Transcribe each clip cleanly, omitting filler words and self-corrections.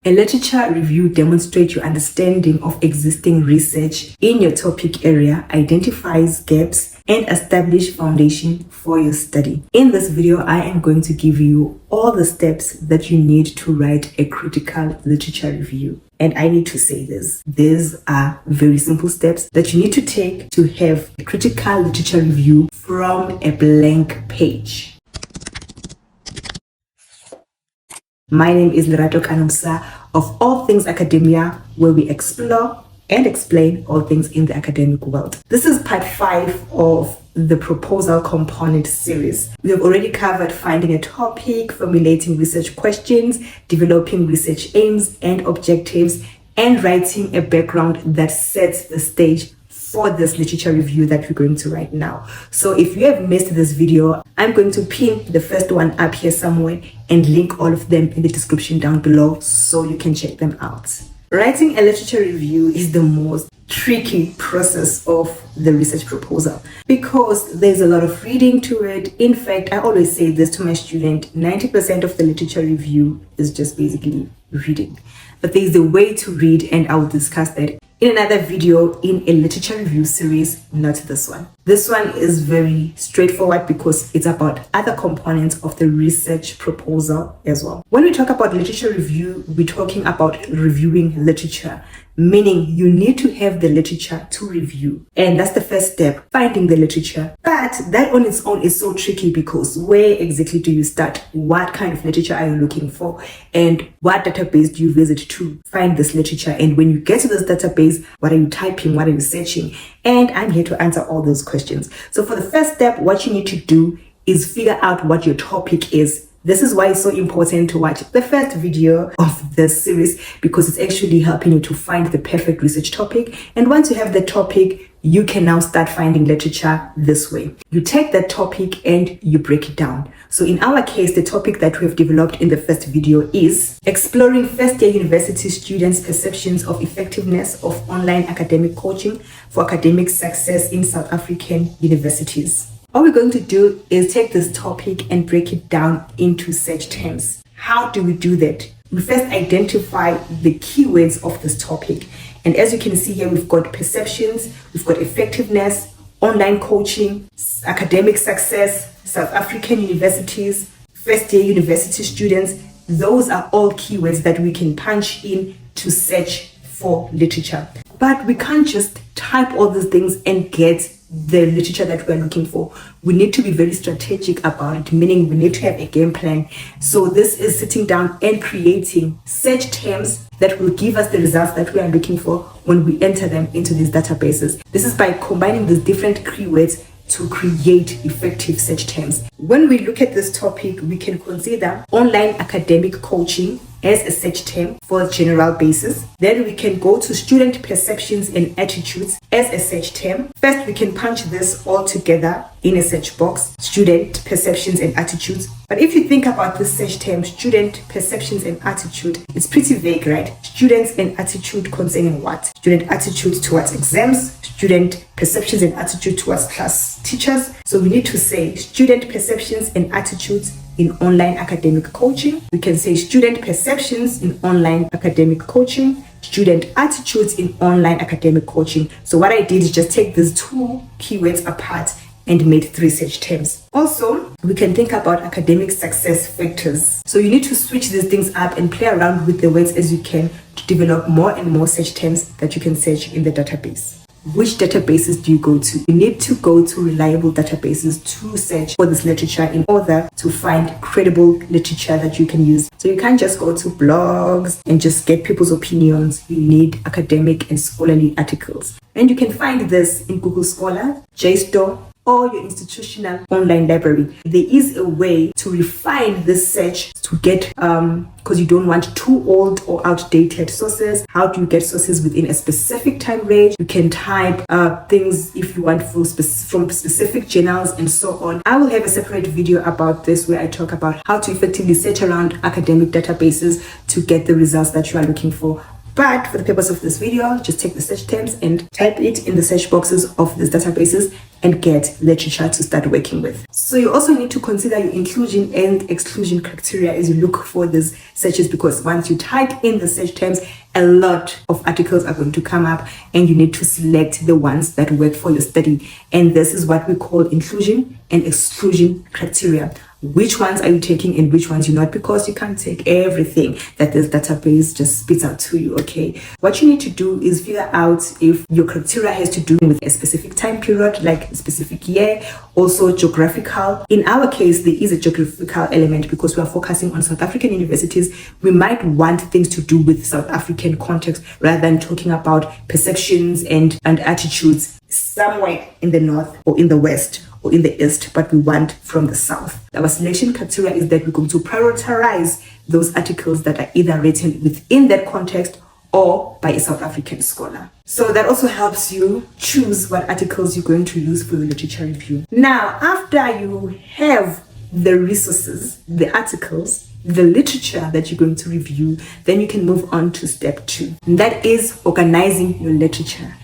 A literature review demonstrates your understanding of existing research in your topic area, identifies gaps, and establish foundation for your study. In this video, I am going to give you all the steps that you need to write a critical literature review. And I need to say this. These are very simple steps that you need to take to have a critical literature review from a blank page. My name is Lerato Kanumsa of All Things Academia, where we explore and explain all things in the academic world. This is part 5 of the proposal component series. We have already covered finding a topic, formulating research questions, developing research aims and objectives, and writing a background that sets the stage for this literature review that we're going to write now. So if you have missed this video, I'm going to pin the first one up here somewhere and link all of them in the description down below so you can check them out. Writing a literature review is the most tricky process of the research proposal because there's a lot of reading to it. In fact, I always say this to my student, 90% of the literature review is just basically reading. But there's a way to read, and I will discuss that in another video in a literature review series, not this one. This one is very straightforward because it's about other components of the research proposal as well. When we talk about literature review, we're talking about reviewing literature, meaning you need to have the literature to review. And that's the first step, finding the literature. But that on its own is so tricky because where exactly do you start? What kind of literature are you looking for? And what database do you visit to find this literature? And when you get to this database, what are you typing? What are you searching? And I'm here to answer all those questions. So for the first step, what you need to do is figure out what your topic is. This is why it's so important to watch the first video of this series, because it's actually helping you to find the perfect research topic. And once you have the topic, you can now start finding literature this way. You take that topic and you break it down. So in our case, the topic that we have developed in the first video is exploring first-year university students' perceptions of effectiveness of online academic coaching for academic success in South African universities. All we're going to do is take this topic and break it down into search terms. How do we do that? We first identify the keywords of this topic. And as you can see here, we've got perceptions, we've got effectiveness, online coaching, academic success, South African universities, first-year university students. Those are all keywords that we can punch in to search for literature. But we can't just type all these things and get the literature that we're looking for. We need to be very strategic about it, meaning we need to have a game plan. So this is sitting down and creating search terms that will give us the results that we are looking for when we enter them into these databases. This is by combining these different keywords to create effective search terms. When we look at this topic, we can consider online academic coaching as a search term for a general basis. Then we can go to student perceptions and attitudes as a search term. First, we can punch this all together in a search box, student perceptions and attitudes. But if you think about this search term, student perceptions and attitude, it's pretty vague, right? Students and attitude concerning what? Student attitude towards exams, student perceptions and attitude towards class teachers. So we need to say student perceptions and attitudes in online academic coaching. We can say student perceptions in online academic coaching, student attitudes in online academic coaching. So what I did is just take these two keywords apart and made 3 search terms. Also, we can think about academic success factors. So you need to switch these things up and play around with the words as you can to develop more and more search terms that you can search in the database. Which databases do you go to? You need to go to reliable databases to search for this literature in order to find credible literature that you can use. So you can't just go to blogs and just get people's opinions. You need academic and scholarly articles. And you can find this in Google Scholar, JSTOR, or your institutional online library. There is a way to refine this search to get, because you don't want too old or outdated sources. How do you get sources within a specific time range? You can type things if you want from specific journals and so on. I will have a separate video about this where I talk about how to effectively search around academic databases to get the results that you are looking for. But for the purpose of this video, just take the search terms and type it in the search boxes of these databases and get literature to start working with. So you also need to consider your inclusion and exclusion criteria as you look for these searches, because once you type in the search terms, a lot of articles are going to come up and you need to select the ones that work for your study. And this is what we call inclusion and exclusion criteria. Which ones are you taking and which ones you're not, because you can't take everything that this database just spits out to you, okay? What you need to do is figure out if your criteria has to do with a specific time period, like a specific year, also geographical. In our case, there is a geographical element because we are focusing on South African universities. We might want things to do with South African context rather than talking about perceptions and attitudes somewhere in the north or in the west or in the east, but we want from the south. Our selection criteria is that we're going to prioritize those articles that are either written within that context or by a South African scholar. So that also helps you choose what articles you're going to use for your literature review. Now, after you have the resources, the articles, the literature that you're going to review, then you can move on to step 2. And that is organizing your literature.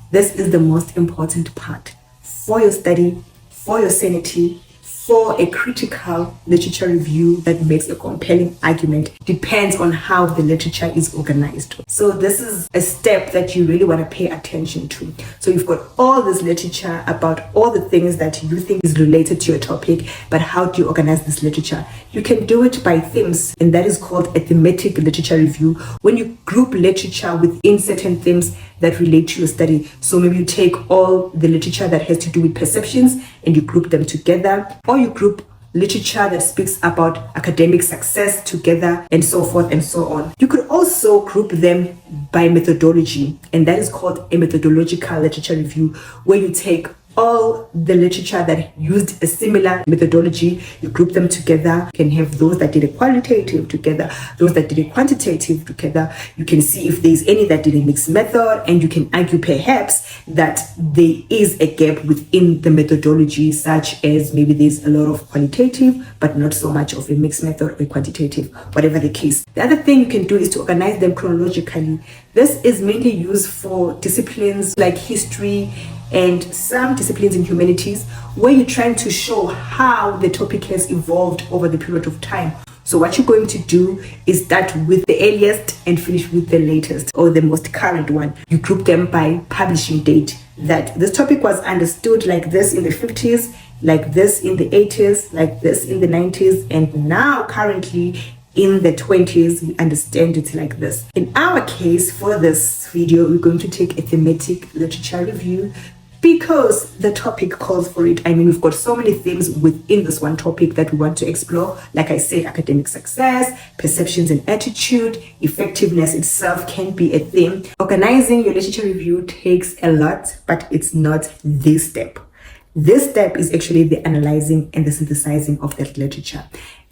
This is the most important part for your study, for your sanity, for a critical literature review that makes a compelling argument. Depends on how the literature is organized. So this is a step that you really want to pay attention to. So you've got all this literature about all the things that you think is related to your topic, but how do you organize this literature? You can do it by themes, and that is called a thematic literature review, when you group literature within certain themes that relate to your study. So maybe you take all the literature that has to do with perceptions and you group them together, or you group literature that speaks about academic success together, and so forth and so on. You could also group them by methodology, and that is called a methodological literature review, where you take all the literature that used a similar methodology, you group them together. You can have those that did a qualitative together, those that did a quantitative together. You can see if there's any that did a mixed method, and you can argue perhaps that there is a gap within the methodology, such as maybe there's a lot of qualitative but not so much of a mixed method or quantitative, whatever the case. The other thing you can do is to organize them chronologically. This is mainly used for disciplines like history and some disciplines in humanities, where you're trying to show how the topic has evolved over the period of time. So what you're going to do is start with the earliest and finish with the latest or the most current one. You group them by publishing date, that this topic was understood like this in the 50s, like this in the 80s, like this in the 90s, and now currently in the 20s, we understand it like this. In our case, for this video, we're going to take a thematic literature review because the topic calls for it. I mean, we've got so many themes within this one topic that we want to explore. Like I said, academic success, perceptions and attitude, effectiveness itself can be a theme. Organizing your literature review takes a lot, but it's not this step. This step is actually the analyzing and the synthesizing of that literature.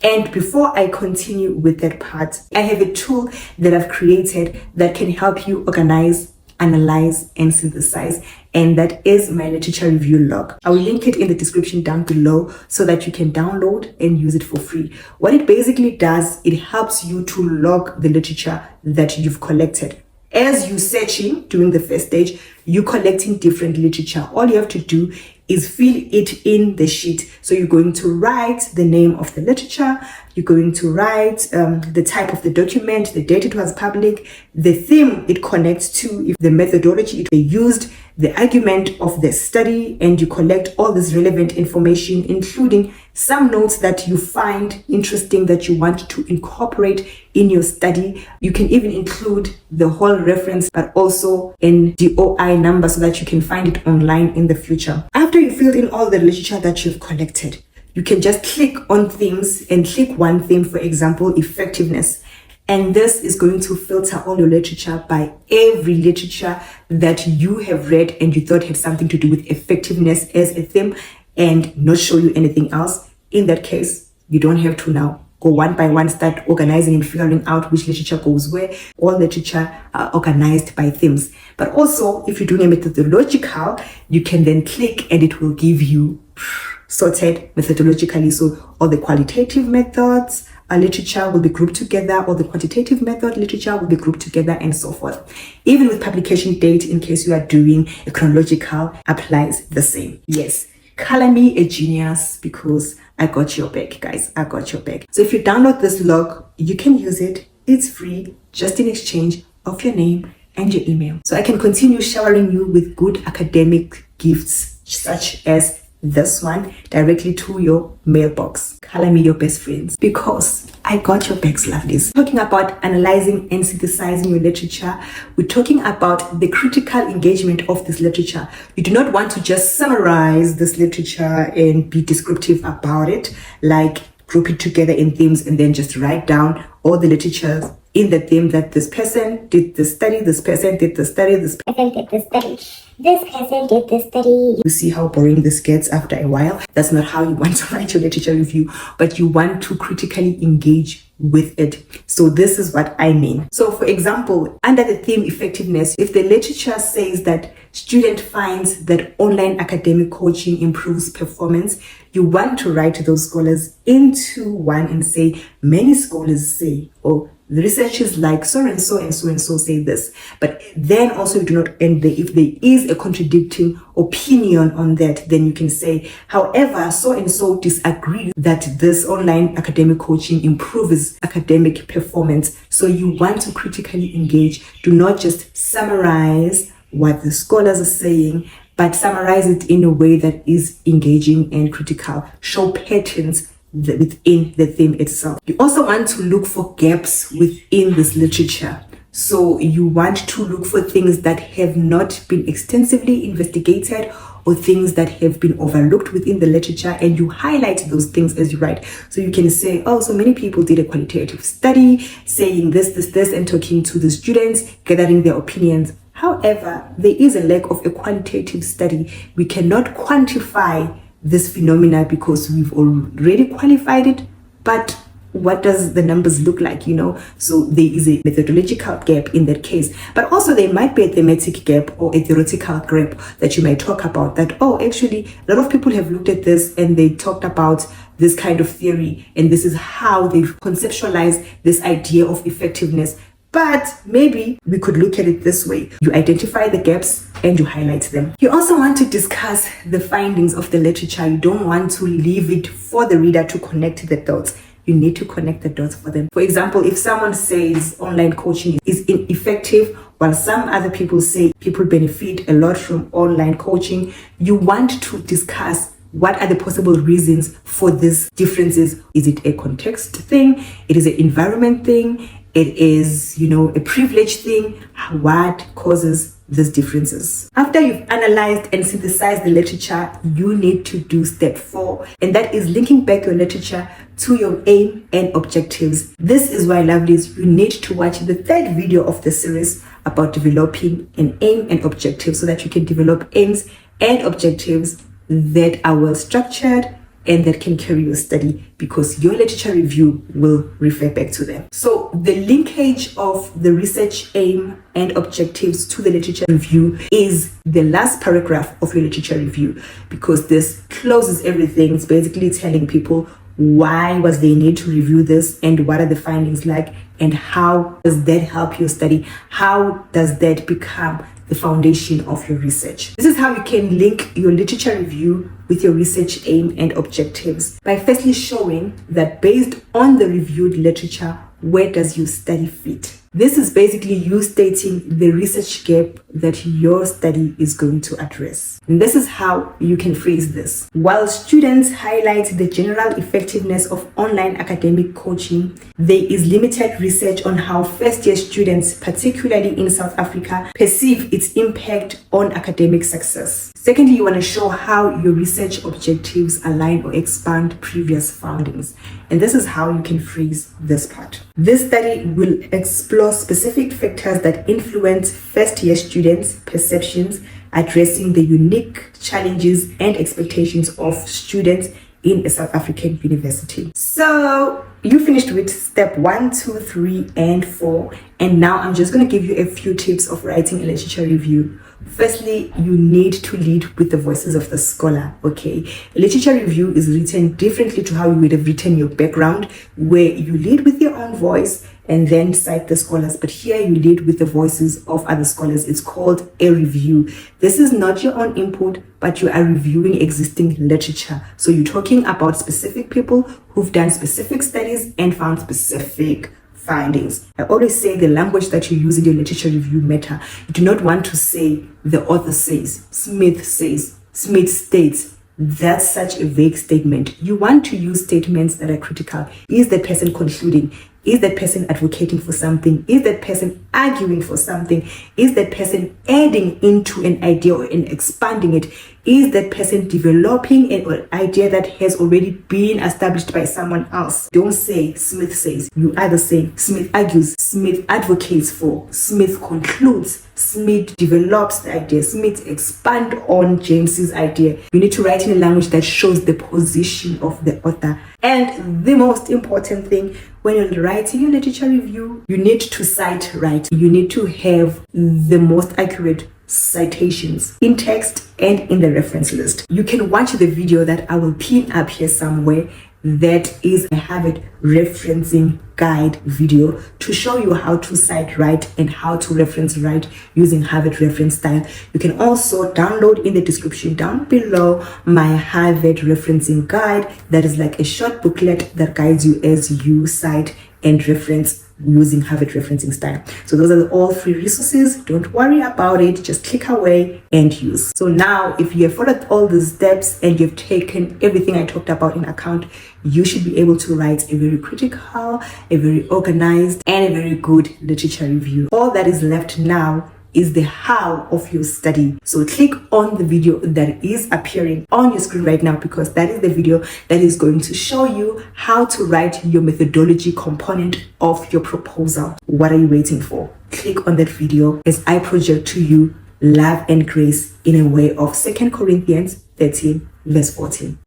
And before I continue with that part, I have a tool that I've created that can help you organize, analyze, and synthesize. And that is my literature review log. I will link it in the description down below so that you can download and use it for free. What it basically does, it helps you to log the literature that you've collected. As you're searching during the first stage, you're collecting different literature. All you have to do is fill it in the sheet. So you're going to write the name of the literature, you're going to write the type of the document, the date it was public, the theme it connects to, if the methodology it used, the argument of the study, and you collect all this relevant information, including some notes that you find interesting that you want to incorporate in your study. You can even include the whole reference, but also an DOI number so that you can find it online in the future. After you filled in all the literature that you've collected, you can just click on themes and click one theme, for example, effectiveness. And this is going to filter all your literature by every literature that you have read and you thought had something to do with effectiveness as a theme, and not show you anything else. In that case, you don't have to now go one by one, start organizing and figuring out which literature goes where. All literature are organized by themes. But also, if you're doing a methodological, you can then click and it will give you sorted methodologically. So all the qualitative methods, literature will be grouped together, or the quantitative method literature will be grouped together, and so forth. Even with publication date, in case you are doing a chronological, applies the same. Yes, color me a genius, because I got your back, guys. I got your back. So if you download this log, you can use it. It's free, just in exchange of your name and your email. So I can continue showering you with good academic gifts, such as this one, directly to your mailbox. Color me your best friends, because I got your backs, lovelies. Talking about analyzing and synthesizing your literature, we're talking about the critical engagement of this literature. You do not want to just summarize this literature and be descriptive about it, like group it together in themes and then just write down all the literature in the theme that this person did the study, this person did the study, this person did the study, this person did the study. You see how boring this gets after a while? That's not how you want to write your literature review, but you want to critically engage with it. So this is what I mean. So for example, under the theme effectiveness, if the literature says that student finds that online academic coaching improves performance, you want to write those scholars into one and say, many scholars say, or the researchers like so and so and so and so say this. But then also you do not end there. If there is a contradicting opinion on that, then you can say, however, so and so disagree that this online academic coaching improves academic performance. So you want to critically engage. Do not just summarize what the scholars are saying, but summarize it in a way that is engaging and critical. Show patterns within the theme itself. You also want to look for gaps within this literature. So you want to look for things that have not been extensively investigated, or things that have been overlooked within the literature, and you highlight those things as you write. So you can say, oh, so many people did a qualitative study saying this, and talking to the students, gathering their opinions. However, there is a lack of a qualitative study. We cannot quantify this phenomena because we've already qualified it, but what does the numbers look like, So there is a methodological gap in that case, but also there might be a thematic gap or a theoretical gap that you might talk about, that, oh, actually a lot of people have looked at this and they talked about this kind of theory, and this is how they've conceptualized this idea of effectiveness. But maybe we could look at it this way. You identify the gaps and you highlight them. You also want to discuss the findings of the literature. You don't want to leave it for the reader to connect the dots. You need to connect the dots for them. For example, if someone says online coaching is ineffective, while some other people say people benefit a lot from online coaching, you want to discuss what are the possible reasons for these differences. Is it a context thing? It is an environment thing? It is, a privilege thing. What causes these differences? After you've analyzed and synthesized the literature, you need to do step 4, and that is linking back your literature to your aim and objectives. This is why, lovelies, you need to watch the 3rd video of the series about developing an aim and objective, so that you can develop aims and objectives that are well structured and that can carry your study, because your literature review will refer back to them. So the linkage of the research aim and objectives to the literature review is the last paragraph of your literature review, because this closes everything. It's basically telling people why was there a need to review this, and what are the findings like, and how does that help your study? How does that become the foundation of your research? This is how you can link your literature review with your research aim and objectives, by firstly showing that based on the reviewed literature, where does your study fit? This is basically you stating the research gap that your study is going to address. And this is how you can phrase this. While students highlight the general effectiveness of online academic coaching, there is limited research on how first-year students, particularly in South Africa, perceive its impact on academic success. Secondly, you want to show how your research objectives align or expand previous findings. And this is how you can phrase this part. This study will explore specific factors that influence first-year students' perceptions, addressing the unique challenges and expectations of students in a South African university. So you finished with step 1, 2, 3, and 4. And now I'm just going to give you a few tips of writing a literature review. Firstly, you need to lead with the voices of the scholar, okay? A literature review is written differently to how you would have written your background, where you lead with your own voice and then cite the scholars. But here you lead with the voices of other scholars. It's called a review. This is not your own input, but you are reviewing existing literature. So you're talking about specific people who've done specific studies and found specific findings. I always say the language that you use in your literature review matter. You do not want to say the author says, Smith says, Smith states. That's such a vague statement. You want to use statements that are critical. Is that person concluding? Is that person advocating for something? Is that person arguing for something? Is that person adding into an idea or expanding it? Is that person developing an idea that has already been established by someone else? Don't say Smith says. You either say Smith argues, Smith advocates for, Smith concludes, Smith develops the idea, Smith expand on James's idea. You need to write in a language that shows the position of the author. And the most important thing, when you're writing your literature review, you need to cite right. You need to have the most accurate citations in text and in the reference list. You can watch the video that I will pin up here somewhere. That is a Harvard referencing guide video to show you how to cite right and how to reference right using Harvard reference style. You can also download in the description down below my Harvard referencing guide. That is like a short booklet that guides you as you cite and reference using Harvard referencing style. So those are all free resources. Don't worry about it. Just click away and use. So now if you have followed all the steps and you've taken everything I talked about in account, you should be able to write a very critical, a very organized, and a very good literature review. All that is left now is the how of your study. So click on the video that is appearing on your screen right now, because that is the video that is going to show you how to write your methodology component of your proposal. What are you waiting for? Click on that video as I project to you love and grace in a way of 2 Corinthians 13 verse 14.